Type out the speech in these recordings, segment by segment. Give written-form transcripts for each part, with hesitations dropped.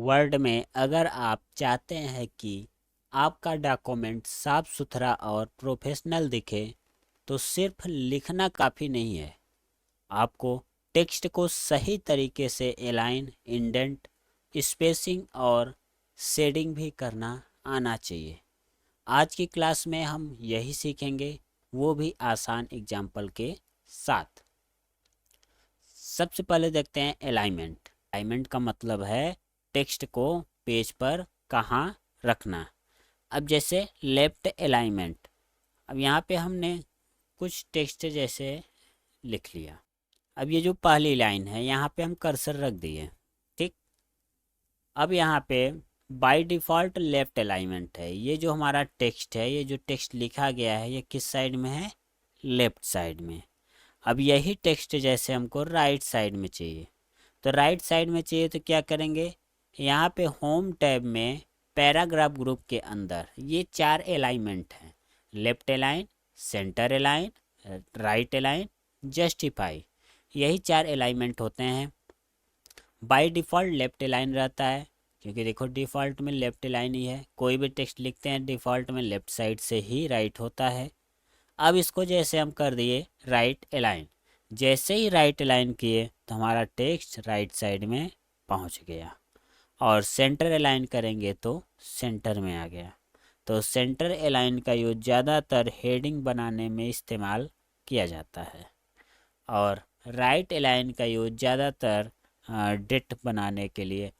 Word में अगर आप चाहते हैं कि आपका डॉक्यूमेंट साफ सुथरा और प्रोफेशनल दिखे तो सिर्फ लिखना काफ़ी नहीं है। आपको टेक्स्ट को सही तरीके से एलाइन, इंडेंट, स्पेसिंग और शेडिंग भी करना आना चाहिए। आज की क्लास में हम यही सीखेंगे, वो भी आसान एग्जाम्पल के साथ। सबसे पहले देखते हैं अलाइनमेंट। अलाइनमेंट का मतलब है टेक्स्ट को पेज पर कहाँ रखना। अब जैसे लेफ्ट अलाइनमेंट, अब यहाँ पे हमने कुछ टेक्स्ट जैसे लिख लिया। अब ये जो पहली लाइन है यहाँ पे हम कर्सर रख दिए, ठीक। अब यहाँ पे बाय डिफ़ॉल्ट लेफ्ट अलाइनमेंट है। ये जो हमारा टेक्स्ट है, ये जो टेक्स्ट लिखा गया है, ये किस साइड में है? लेफ्ट साइड में। अब यही टेक्स्ट जैसे हमको राइट साइड में चाहिए, तो राइट साइड में चाहिए तो क्या करेंगे? यहाँ पे होम टैब में पैराग्राफ ग्रुप के अंदर ये 4 अलाइनमेंट हैं: left align, centre align, right align, justify. यही 4 अलाइनमेंट होते हैं। बाय डिफ़ॉल्ट लेफ्ट अलाइन रहता है, क्योंकि देखो डिफ़ॉल्ट में लेफ्ट अलाइन ही है। कोई भी टेक्स्ट लिखते हैं डिफ़ॉल्ट में लेफ्ट साइड से ही राइट होता है। अब इसको जैसे हम कर दिए राइट अलाइन, जैसे ही राइट अलाइन किए तो हमारा टेक्स्ट राइट साइड में पहुंच गया। और सेंटर अलाइन करेंगे तो सेंटर में आ गया। तो सेंटर अलाइन का यूज ज़्यादातर हेडिंग बनाने में इस्तेमाल किया जाता है, और राइट अलाइन का यूज ज़्यादातर डेट बनाने के लिए,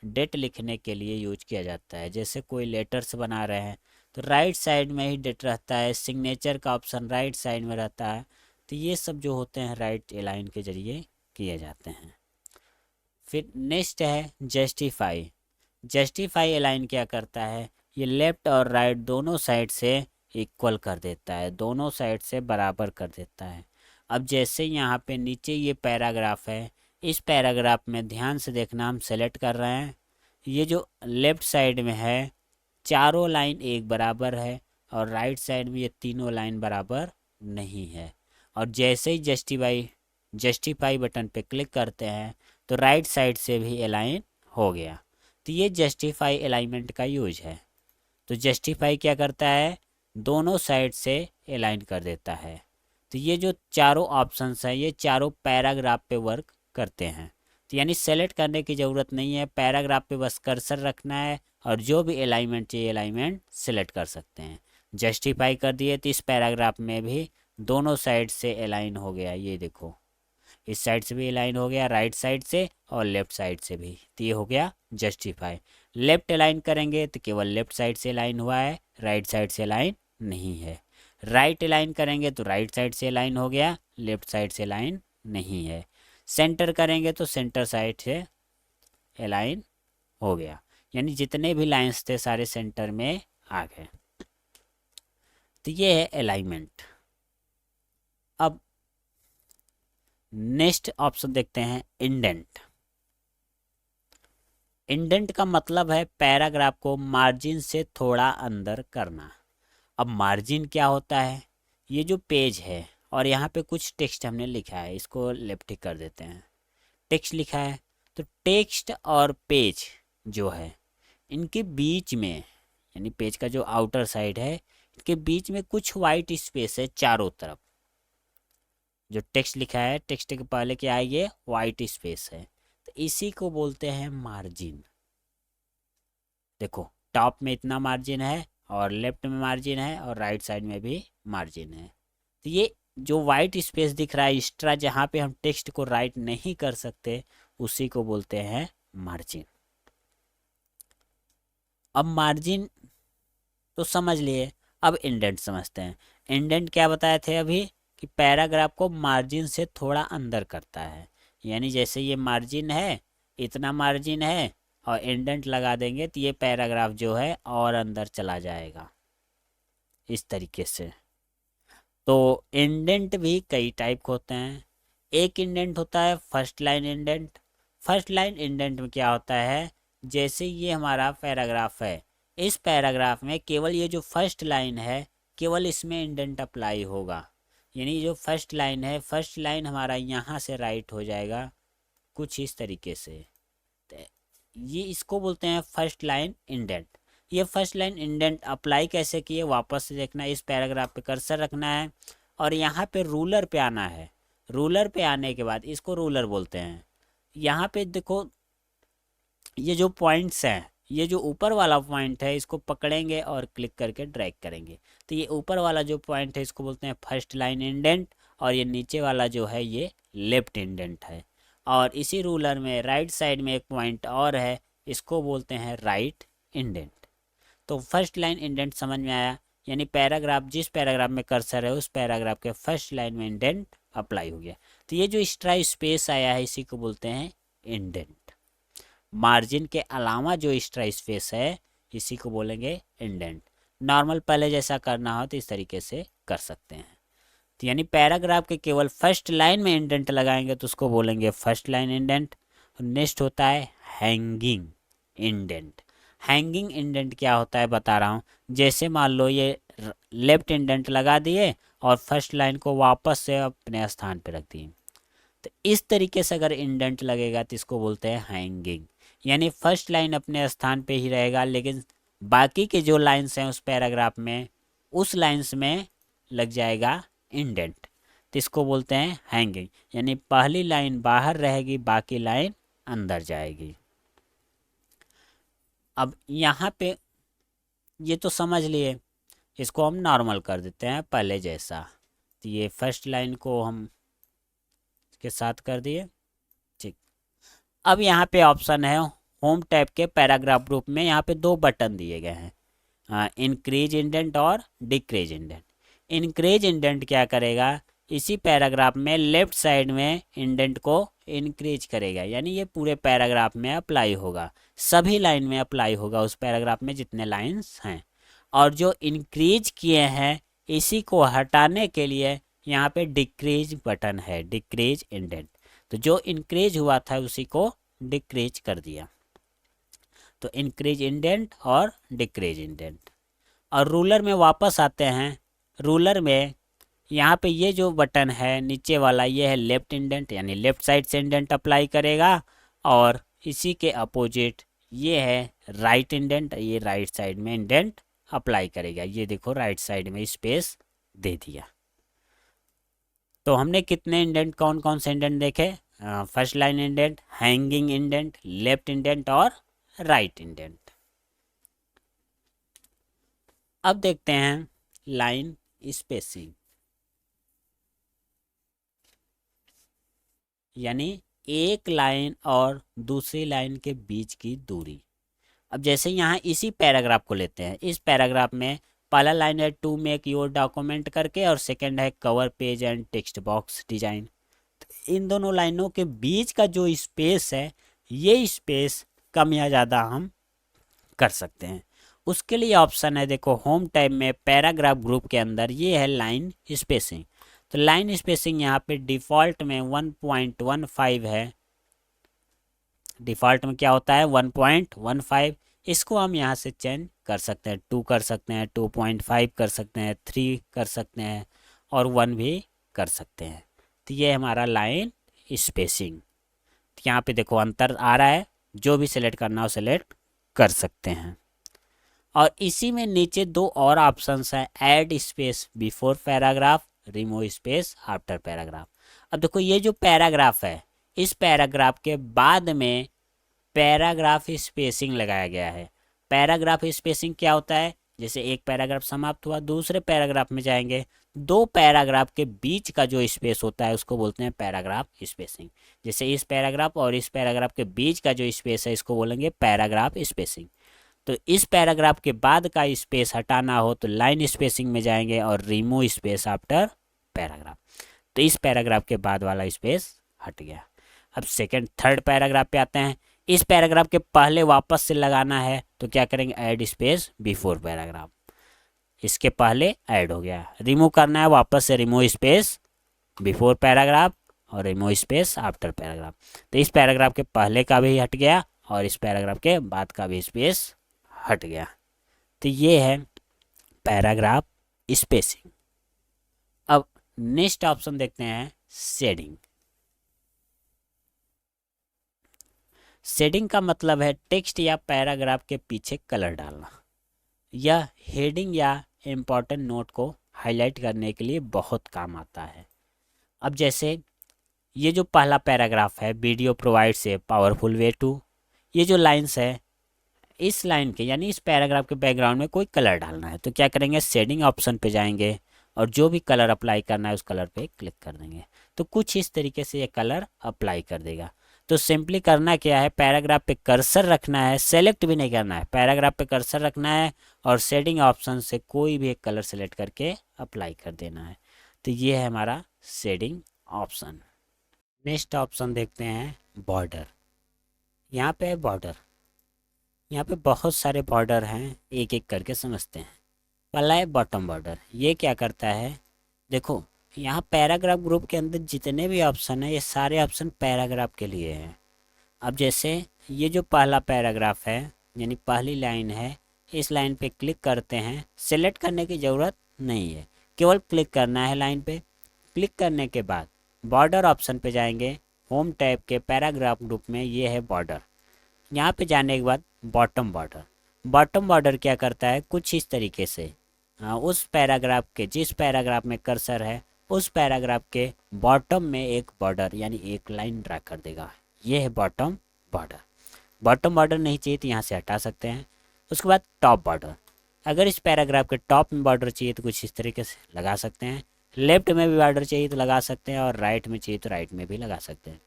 डेट लिखने के लिए यूज किया जाता है। जैसे कोई लेटर्स बना रहे हैं तो राइट साइड में ही डेट रहता है, सिग्नेचर का ऑप्शन राइट साइड में रहता है। तो ये सब जो होते हैं राइट अलाइन के जरिए किए जाते हैं। फिर नेक्स्ट है जस्टिफाई। जस्टिफाई अलाइन क्या करता है? ये लेफ्ट और राइट दोनों साइड से इक्वल कर देता है, दोनों साइड से बराबर कर देता है। अब जैसे यहाँ पे नीचे ये पैराग्राफ है, इस पैराग्राफ में ध्यान से देखना, हम सेलेक्ट कर रहे हैं। ये जो लेफ्ट साइड में है चारों लाइन एक बराबर है, और राइट साइड में ये तीनों लाइन बराबर नहीं है। और जैसे ही जस्टिफाई बटन पे क्लिक करते हैं तो राइट साइड से भी अलाइन हो गया। तो ये जस्टिफाई अलाइनमेंट का यूज है। तो जस्टिफाई क्या करता है? दोनों साइड से अलाइन कर देता है। तो ये जो चारों ऑप्शंस हैं ये चारों पैराग्राफ पे वर्क करते हैं। तो यानी सेलेक्ट करने की ज़रूरत नहीं है, पैराग्राफ पे बस कर्सर रखना है और जो भी अलाइनमेंट चाहिए अलाइनमेंट सेलेक्ट कर सकते हैं। जस्टिफाई कर दिए तो इस पैराग्राफ में भी दोनों साइड से अलाइन हो गया। ये देखो, इस साइड से भी अलाइन हो गया, राइट साइड से और लेफ्ट साइड से भी। तो ये हो गया जस्टिफाई। लेफ्ट अलाइन करेंगे तो केवल लेफ्ट साइड से अलाइन हुआ है, राइट साइड से अलाइन नहीं है। राइट अलाइन करेंगे तो राइट साइड से अलाइन हो गया, लेफ्ट साइड से अलाइन नहीं है। सेंटर करेंगे तो सेंटर साइड से अलाइन हो गया, यानी जितने भी लाइंस थे सारे सेंटर में आ गए। तो ये है अलाइनमेंट। अब नेक्स्ट ऑप्शन देखते हैं इंडेंट। इंडेंट का मतलब है पैराग्राफ को मार्जिन से थोड़ा अंदर करना। अब मार्जिन क्या होता है? ये जो पेज है और यहाँ पे कुछ टेक्स्ट हमने लिखा है, इसको लेफ्ट टिक कर देते हैं। टेक्स्ट लिखा है तो टेक्स्ट और पेज जो है इनके बीच में, यानी पेज का जो आउटर साइड है इनके बीच में कुछ वाइट स्पेस है चारों तरफ। जो टेक्स्ट लिखा है टेक्स्ट के पहले क्या है? ये वाइट स्पेस है, तो इसी को बोलते हैं मार्जिन। देखो टॉप में इतना मार्जिन है और लेफ्ट में मार्जिन है और राइट साइड में भी मार्जिन है। तो ये जो वाइट स्पेस दिख रहा है एक्स्ट्रा, जहाँ पे हम टेक्स्ट को राइट नहीं कर सकते, उसी को बोलते हैं मार्जिन। अब मार्जिन तो समझ लिए, अब इंडेंट समझते हैं। इंडेंट क्या बताए थे अभी? कि पैराग्राफ को मार्जिन से थोड़ा अंदर करता है। यानी जैसे ये मार्जिन है, इतना मार्जिन है, और इंडेंट लगा देंगे तो ये पैराग्राफ जो है और अंदर चला जाएगा इस तरीके से। तो इंडेंट भी कई टाइप के होते हैं। एक इंडेंट होता है first line indent. First line indent में क्या होता है? जैसे ये हमारा पैराग्राफ है, इस पैराग्राफ में केवल ये जो फर्स्ट लाइन है केवल इसमें इंडेंट अप्लाई होगा। यानी जो फर्स्ट लाइन है, फर्स्ट लाइन हमारा यहाँ से राइट हो जाएगा कुछ इस तरीके से। तो ये इसको बोलते हैं फर्स्ट लाइन इंडेंट। ये फर्स्ट लाइन इंडेंट अप्लाई कैसे किए वापस से देखना, इस पैराग्राफ पे कर्सर रखना है और यहाँ पे रूलर पे आना है। रूलर पे आने के बाद इसको रूलर बोलते हैं। यहाँ पे देखो ये जो पॉइंट्स हैं, ये जो ऊपर वाला पॉइंट है इसको पकड़ेंगे और क्लिक करके ड्रैग करेंगे, तो ये ऊपर वाला जो पॉइंट है इसको बोलते हैं फर्स्ट लाइन इंडेंट, और ये नीचे वाला जो है ये लेफ्ट इंडेंट है। और इसी रूलर में राइट साइड में एक पॉइंट और है, इसको बोलते हैं राइट इंडेंट। तो फर्स्ट लाइन इंडेंट समझ में आया, यानी पैराग्राफ जिस पैराग्राफ में कर्सर है उस पैराग्राफ के फर्स्ट लाइन में इंडेंट अप्लाई हो गया। तो ये जो एक्स्ट्रा स्पेस आया है इसी को बोलते हैं इंडेंट। मार्जिन के अलावा जो एक्स्ट्रा स्पेस है इसी को बोलेंगे इंडेंट। नॉर्मल पहले जैसा करना हो तो इस तरीके से कर सकते हैं। तो यानी पैराग्राफ के केवल फर्स्ट लाइन में इंडेंट लगाएंगे तो उसको बोलेंगे फर्स्ट लाइन इंडेंट। नेक्स्ट होता है हैंगिंग इंडेंट। हैंगिंग इंडेंट क्या होता है बता रहा हूँ। जैसे मान लो ये लेफ्ट इंडेंट लगा दिए और फर्स्ट लाइन को वापस से अपने स्थान पे रख दिए, तो इस तरीके से अगर इंडेंट लगेगा तो इसको बोलते हैं हैंगिंग। यानी फर्स्ट लाइन अपने स्थान पे ही रहेगा लेकिन बाकी के जो लाइंस हैं उस पैराग्राफ में उस लाइंस में लग जाएगा इंडेंट, तो इसको बोलते हैं हैंगिंग। यानी पहली लाइन बाहर रहेगी बाकी लाइन अंदर जाएगी। अब यहाँ पे ये तो समझ लिए, इसको हम नॉर्मल कर देते हैं पहले जैसा। तो ये फर्स्ट लाइन को हम के साथ कर दिए, ठीक। अब यहाँ पे ऑप्शन है होम टैब के पैराग्राफ ग्रुप में, यहाँ पे दो बटन दिए गए हैं, इंक्रीज इंडेंट और डिक्रीज इंडेंट। इंक्रीज इंडेंट क्या करेगा, इसी पैराग्राफ में लेफ्ट साइड में इंडेंट को इंक्रीज करेगा, यानी ये पूरे पैराग्राफ में अप्लाई होगा, सभी लाइन में अप्लाई होगा उस पैराग्राफ में जितने लाइंस हैं। और जो इंक्रीज किए हैं इसी को हटाने के लिए यहाँ पे डिक्रीज बटन है, डिक्रीज इंडेंट। तो जो इंक्रीज हुआ था उसी को डिक्रीज कर दिया, तो इंक्रीज इंडेंट और डिक्रीज इंडेंट। और रूलर में वापस आते हैं। रूलर में यहाँ पे ये जो बटन है नीचे वाला ये है लेफ्ट इंडेंट, यानी लेफ्ट साइड से इंडेंट अप्लाई करेगा, और इसी के अपोजिट ये है राइट इंडेंट, ये राइट साइड में इंडेंट अप्लाई करेगा। ये देखो राइट साइड में स्पेस दे दिया। तो हमने कितने इंडेंट कौन कौन से इंडेंट देखे, first line indent, hanging indent, left indent और राइट इंडेंट। अब देखते हैं लाइन स्पेसिंग, यानी एक लाइन और दूसरी लाइन के बीच की दूरी। अब जैसे यहाँ इसी पैराग्राफ को लेते हैं, इस पैराग्राफ में पहला लाइन है टू मेक योर डॉक्यूमेंट करके और सेकंड है cover page and text box design. तो इन दोनों लाइनों के बीच का जो स्पेस है ये स्पेस कम या ज़्यादा हम कर सकते हैं। उसके लिए ऑप्शन है देखो होम टैब में पैराग्राफ ग्रुप के अंदर ये है लाइन स्पेसिंग। तो लाइन स्पेसिंग यहाँ पे डिफ़ॉल्ट में 1.15 है। डिफ़ॉल्ट में क्या होता है 1.15। इसको हम यहाँ से चेंज कर सकते हैं, 2 कर सकते हैं, 2.5 कर सकते हैं, 3 कर सकते हैं और 1 भी कर सकते हैं। तो ये हमारा लाइन स्पेसिंग। तो यहाँ पे देखो अंतर आ रहा है, जो भी सिलेक्ट करना हो सिलेक्ट कर सकते हैं। और इसी में नीचे दो और ऑप्शंस हैं, add space before paragraph, remove space after paragraph. अब देखो ये जो पैराग्राफ है इस पैराग्राफ के बाद में पैराग्राफ स्पेसिंग लगाया गया है। पैराग्राफ स्पेसिंग क्या होता है, जैसे एक पैराग्राफ समाप्त हुआ दूसरे पैराग्राफ में जाएंगे, दो पैराग्राफ के बीच का जो स्पेस होता है उसको बोलते हैं पैराग्राफ स्पेसिंग। जैसे इस पैराग्राफ और इस पैराग्राफ के बीच का जो स्पेस है इसको बोलेंगे पैराग्राफ स्पेसिंग। तो इस पैराग्राफ के बाद का स्पेस हटाना हो तो लाइन स्पेसिंग में जाएंगे और रिमूव स्पेस आफ्टर पैराग्राफ। तो इस पैराग्राफ के बाद वाला स्पेस हट गया। अब सेकंड थर्ड पैराग्राफ पे आते हैं। इस पैराग्राफ के पहले वापस से लगाना है तो क्या करेंगे, ऐड स्पेस बिफोर पैराग्राफ, इसके पहले ऐड हो गया। रिमूव करना है वापस से रिमूव स्पेस बिफोर पैराग्राफ और रिमूव स्पेस आफ्टर पैराग्राफ। तो इस पैराग्राफ के पहले का भी हट गया और इस पैराग्राफ के बाद का भी स्पेस हट गया। तो ये है पैराग्राफ स्पेसिंग। अब नेक्स्ट ऑप्शन देखते हैं शेडिंग। शेडिंग का मतलब है टेक्स्ट या पैराग्राफ के पीछे कलर डालना। यह हेडिंग या इम्पोर्टेंट नोट को हाईलाइट करने के लिए बहुत काम आता है। अब जैसे ये जो पहला पैराग्राफ है, video provides a powerful way to, ये जो लाइन्स है, इस लाइन के यानी इस पैराग्राफ के बैकग्राउंड में कोई कलर डालना है तो क्या करेंगे, शेडिंग ऑप्शन पे जाएंगे और जो भी कलर अप्लाई करना है उस कलर पे क्लिक कर देंगे तो कुछ इस तरीके से ये कलर अप्लाई कर देगा। तो सिंपली करना क्या है, पैराग्राफ पे कर्सर रखना है, सेलेक्ट भी नहीं करना है, पैराग्राफ पे कर्सर रखना है और शेडिंग ऑप्शन से कोई भी एक कलर सेलेक्ट करके अप्लाई कर देना है। तो ये है हमारा शेडिंग ऑप्शन। नेक्स्ट ऑप्शन देखते हैं बॉर्डर। यहाँ पे है बॉर्डर, यहाँ पे बहुत सारे बॉर्डर हैं, एक एक करके समझते हैं। पहला है बॉटम बॉर्डर। ये क्या करता है, देखो यहाँ पैराग्राफ ग्रुप के अंदर जितने भी ऑप्शन है ये सारे ऑप्शन पैराग्राफ के लिए हैं। अब जैसे ये जो पहला पैराग्राफ है यानी पहली लाइन है, इस लाइन पे क्लिक करते हैं, सेलेक्ट करने की ज़रूरत नहीं है, केवल क्लिक करना है लाइन पे। क्लिक करने के बाद बॉर्डर ऑप्शन पे जाएंगे, होम टैब के पैराग्राफ ग्रुप में ये है बॉर्डर। यहाँ पे जाने के बाद बॉटम बॉर्डर। बॉटम बॉर्डर क्या करता है, कुछ इस तरीके से उस पैराग्राफ के जिस पैराग्राफ में कर्सर है उस पैराग्राफ के बॉटम में एक बॉर्डर यानी एक लाइन ड्रा कर देगा। ये है बॉटम बॉर्डर। बॉटम बॉर्डर नहीं चाहिए तो यहाँ से हटा सकते हैं। उसके बाद टॉप बॉर्डर। अगर इस पैराग्राफ के टॉप में बॉर्डर चाहिए तो कुछ इस तरीके से लगा सकते हैं, लेफ्ट में भी बॉर्डर चाहिए तो लगा सकते हैं और राइट में चाहिए तो राइट में भी लगा सकते हैं।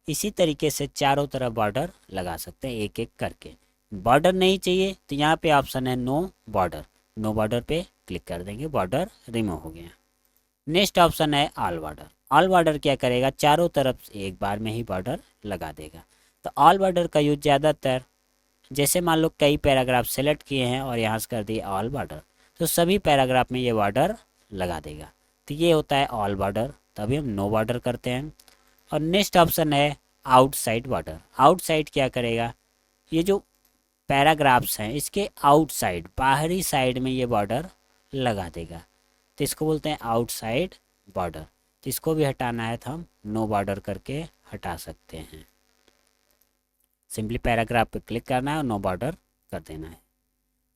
इसी तरीके से चारों तरफ बॉर्डर लगा सकते हैं एक एक करके। बॉर्डर नहीं चाहिए तो यहाँ पे ऑप्शन है नो बॉर्डर, नो बॉर्डर पे क्लिक कर देंगे, बॉर्डर रिमूव हो गया। नेक्स्ट ऑप्शन है ऑल बॉर्डर। ऑल बॉर्डर क्या करेगा, चारों तरफ एक बार में ही बॉर्डर लगा देगा। तो ऑल बॉर्डर का यूज ज़्यादातर जैसे मान लो कई पैराग्राफ सेलेक्ट किए हैं और यहाँ से कर दिए ऑल बॉर्डर तो सभी पैराग्राफ में ये बॉर्डर लगा देगा। तो ये होता है ऑल बॉर्डर, तभी हम नो बॉर्डर करते हैं। और नेक्स्ट ऑप्शन है आउटसाइड बॉर्डर। आउटसाइड क्या करेगा, ये जो पैराग्राफ्स हैं इसके आउटसाइड बाहरी साइड में ये बॉर्डर लगा देगा तो इसको बोलते हैं आउटसाइड बॉर्डर। तो इसको भी हटाना है तो हम नो बॉर्डर करके हटा सकते हैं। सिंपली पैराग्राफ पे क्लिक करना है और नो बॉर्डर कर देना है।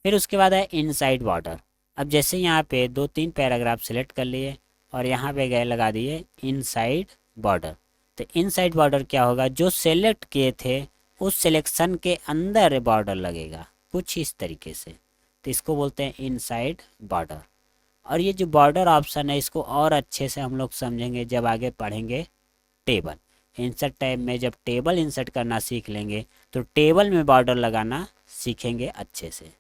फिर उसके बाद है इनसाइड बॉर्डर। अब जैसे यहाँ पे 2-3 पैराग्राफ सेलेक्ट कर लिए और यहाँ पे गए लगा दिए इनसाइड बॉर्डर। तो इनसाइड बॉर्डर क्या होगा, जो सेलेक्ट किए थे उस सिलेक्शन के अंदर बॉर्डर लगेगा कुछ इस तरीके से, तो इसको बोलते हैं इनसाइड बॉर्डर। और ये जो बॉर्डर ऑप्शन है इसको और अच्छे से हम लोग समझेंगे जब आगे पढ़ेंगे टेबल। इंसर्ट टैब में जब टेबल इंसर्ट करना सीख लेंगे तो टेबल में बॉर्डर लगाना सीखेंगे अच्छे से।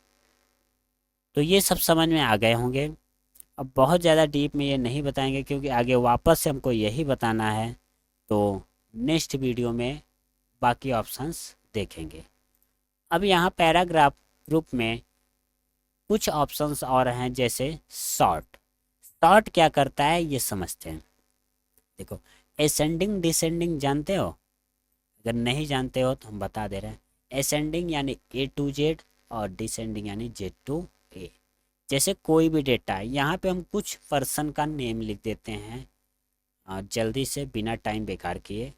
तो ये सब समझ में आ गए होंगे। अब बहुत ज़्यादा डीप में ये नहीं बताएंगे क्योंकि आगे वापस से हमको यही बताना है, तो नेक्स्ट वीडियो में बाकी ऑप्शंस देखेंगे। अब यहाँ पैराग्राफ ग्रुप में कुछ ऑप्शंस और हैं जैसे शॉर्ट। शॉर्ट क्या करता है ये समझते हैं। देखो असेंडिंग डिसेंडिंग जानते हो, अगर नहीं जानते हो तो हम बता दे रहे हैं। असेंडिंग यानी A to Z और डिसेंडिंग यानी Z to A। जैसे कोई भी डेटा यहाँ पे हम कुछ पर्सन का नेम लिख देते हैं जल्दी से बिना टाइम बेकार किए।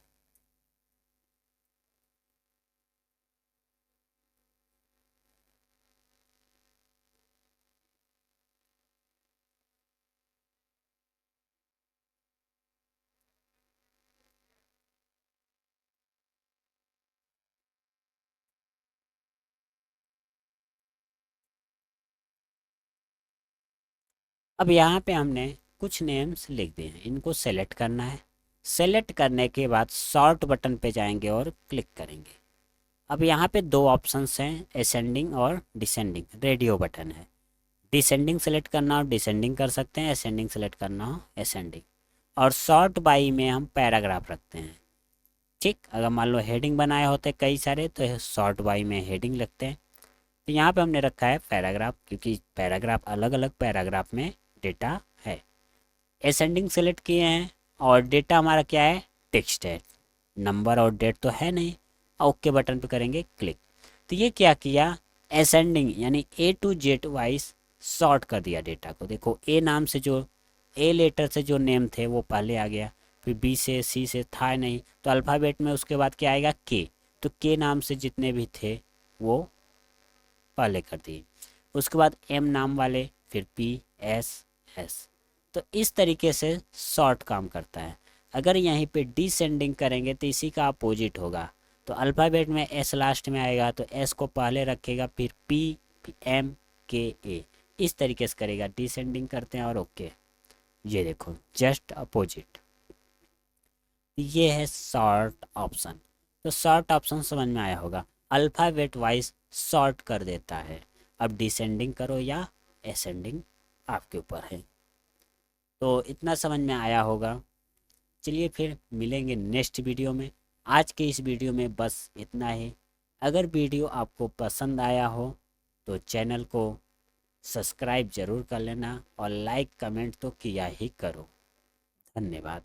अब यहाँ पे हमने कुछ नेम्स लिख दिए हैं, इनको सेलेक्ट करना है। सेलेक्ट करने के बाद शॉर्ट बटन पे जाएंगे और क्लिक करेंगे। अब यहाँ पे दो ऑप्शंस हैं, असेंडिंग और डिसेंडिंग। रेडियो बटन है, डिसेंडिंग सेलेक्ट करना हो डिसेंडिंग कर सकते हैं, असेंडिंग सेलेक्ट करना हो असेंडिंग। और शॉर्ट बाई में हम पैराग्राफ रखते हैं। ठीक, अगर मान लो हेडिंग बनाए होते कई सारे तो शॉर्ट बाई में हेडिंग लगते हैं। तो यहाँ पे हमने रखा है पैराग्राफ क्योंकि पैराग्राफ अलग अलग पैराग्राफ में डेटा है। असेंडिंग सेलेक्ट किए हैं और डेटा हमारा क्या है, टेक्स्ट है, नंबर और डेट तो है नहीं। ओके बटन पे करेंगे क्लिक। तो ये क्या किया, असेंडिंग यानी A to Z wise sort कर दिया डेटा को। देखो ए नाम से जो ए लेटर से जो नेम थे वो पहले आ गया, फिर बी से सी से था नहीं तो अल्फ़ाबेट में उसके बाद क्या आएगा के, तो के नाम से जितने भी थे वो पहले कर दिए। उसके बाद एम नाम वाले, फिर पी एस एस। तो इस तरीके से शॉर्ट काम करता है। अगर यहीं पे डिसेंडिंग करेंगे तो इसी का अपोजिट होगा। तो अल्फ़ाबेट में एस लास्ट में आएगा तो एस को पहले रखेगा, फिर पी एम के ए, इस तरीके से करेगा। डिसेंडिंग करते हैं और ओके, ये देखो जस्ट अपोजिट। ये है शॉर्ट ऑप्शन। तो शॉर्ट ऑप्शन समझ में आया होगा, अल्फ़ाबेट वाइज शॉर्ट कर देता है। अब डिसेंडिंग करो या असेंडिंग आपके ऊपर है। तो इतना समझ में आया होगा। चलिए फिर मिलेंगे नेक्स्ट वीडियो में। आज के इस वीडियो में बस इतना ही। अगर वीडियो आपको पसंद आया हो तो चैनल को सब्सक्राइब ज़रूर कर लेना और लाइक कमेंट तो किया ही करो। धन्यवाद।